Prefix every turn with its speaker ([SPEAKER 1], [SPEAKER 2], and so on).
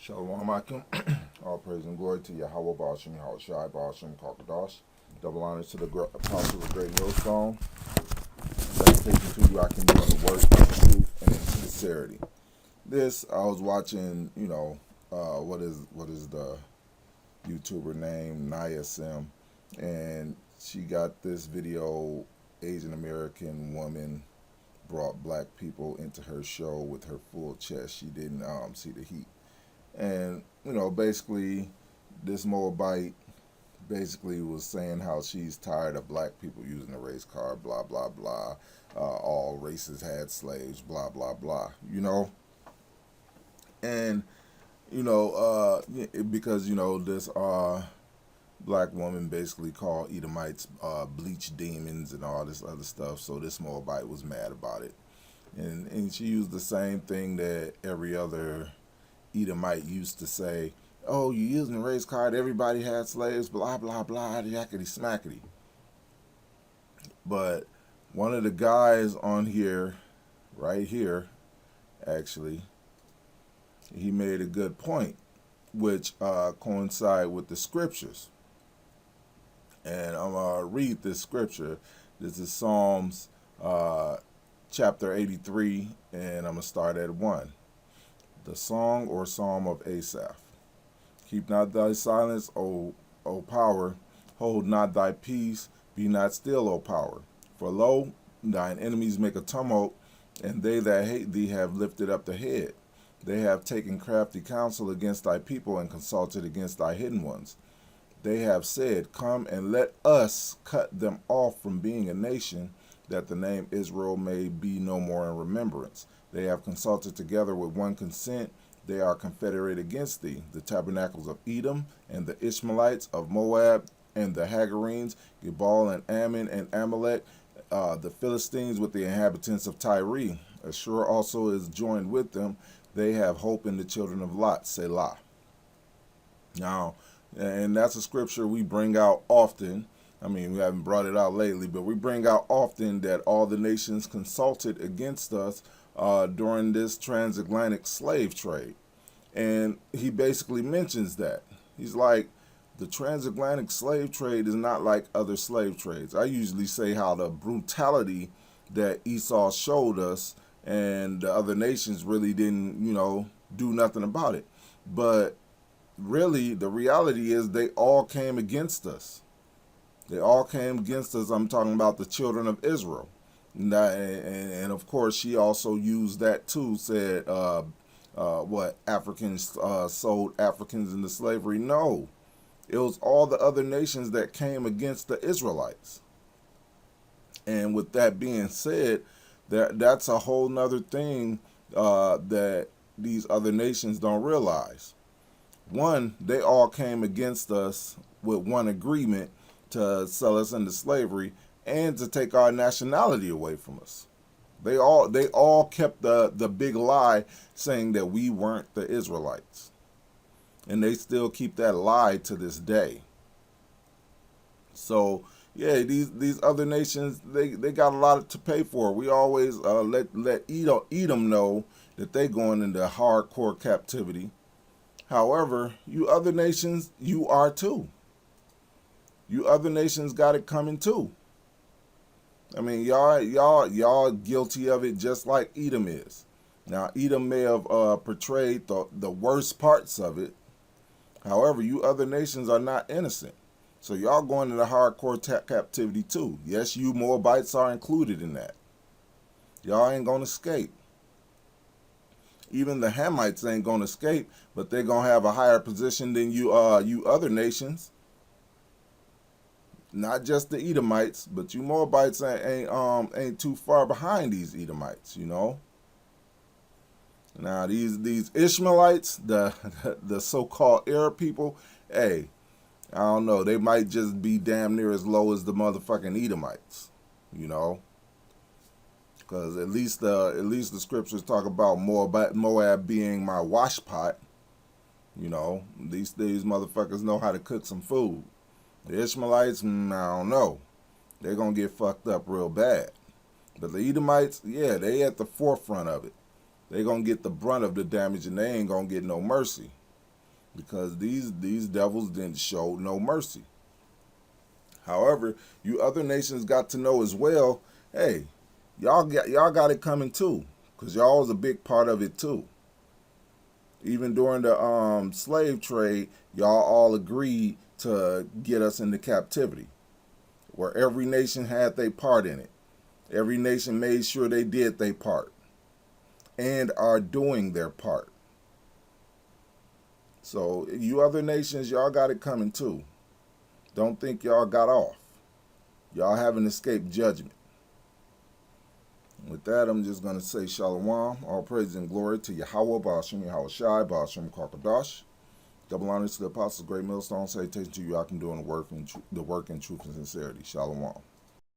[SPEAKER 1] Shalom Akim. All praise and glory to Yahweh Bashim, Yahweh Shai Bashim, Kakadash. Double honors to the apostles of Great Millstone. Dedication to you, I can do in the word, truth, and in sincerity. This, I was watching, what is the YouTuber name, Naya Sim, and she got this video, Asian American woman brought black people into her show with her full chest. She didn't see the heat. And, basically, this Moabite basically was saying how she's tired of black people using the race card, blah, blah, blah. All races had slaves, blah, blah, blah, And, because, this black woman basically called Edomites bleach demons and all this other stuff. So this Moabite was mad about it. And she used the same thing that every other Edomite used to say, oh, you using the race card, everybody had slaves, blah, blah, blah, yakety smackety. But one of the guys on here, right here, actually, he made a good point, which coincide with the scriptures. And I'm going to read this scripture. This is Psalms chapter 83, and I'm going to start at 1. The song or psalm of Asaph. Keep not thy silence, O power. Hold not thy peace. Be not still, O power. For lo, thine enemies make a tumult, and they that hate thee have lifted up the head. They have taken crafty counsel against thy people and consulted against thy hidden ones. They have said, come and let us cut them off from being a nation, that the name Israel may be no more in remembrance. They have consulted together with one consent. They are confederate against thee, the tabernacles of Edom, and the Ishmaelites of Moab, and the Hagarenes, Gebal and Ammon and Amalek, the Philistines with the inhabitants of Tyre. Ashur also is joined with them. They have hope in the children of Lot, Selah. Now, and that's a scripture we bring out often. I mean, we haven't brought it out lately, but we bring out often that all the nations consulted against us during this transatlantic slave trade. And he basically mentions that. He's like, the transatlantic slave trade is not like other slave trades. I usually say how the brutality that Esau showed us and the other nations really didn't, do nothing about it. But really, the reality is they all came against us. They all came against us. I'm talking about the children of Israel. And of course, she also used that too, said, Africans sold Africans into slavery. No, it was all the other nations that came against the Israelites. And with that being said, that's a whole nother thing that these other nations don't realize. One, they all came against us with one agreement to sell us into slavery and to take our nationality away from us. They all kept the big lie saying that we weren't the Israelites. And they still keep that lie to this day. So, yeah, these other nations, they got a lot to pay for. We always let Edom know that they going into hardcore captivity. However, you other nations, you are too. You other nations got it coming too. I mean, y'all guilty of it just like Edom is. Now, Edom may have portrayed the worst parts of it. However, you other nations are not innocent. So y'all going into hardcore captivity too. Yes, you Moabites are included in that. Y'all ain't going to escape. Even the Hamites ain't going to escape, but they're going to have a higher position than you other nations. Not just the Edomites, but you Moabites ain't too far behind these Edomites, Now these Ishmaelites, the so-called Arab people, hey, I don't know, they might just be damn near as low as the motherfucking Edomites, Because at least the scriptures talk about Moab being my wash pot. These motherfuckers know how to cook some food. The Ishmaelites, I don't know. They're going to get fucked up real bad. But the Edomites, yeah, they at the forefront of it. They're going to get the brunt of the damage and they ain't going to get no mercy. because these devils didn't show no mercy. However, you other nations got to know as well, hey, y'all got it coming too, because y'all was a big part of it too. Even during the slave trade, y'all all agreed to get us into captivity, where every nation had their part in it. Every nation made sure they did their part and are doing their part. So you other nations, y'all got it coming too. Don't think y'all got off. Y'all haven't escaped judgment. With that, I'm just going to say Shalom. All praise and glory to Yahweh, Ba'ashem, Yahweh Shai, Ba'ashem, Karkadash. Double honors to the apostles, great millstone, salutation to you, I can do in the work in truth and sincerity. Shalom.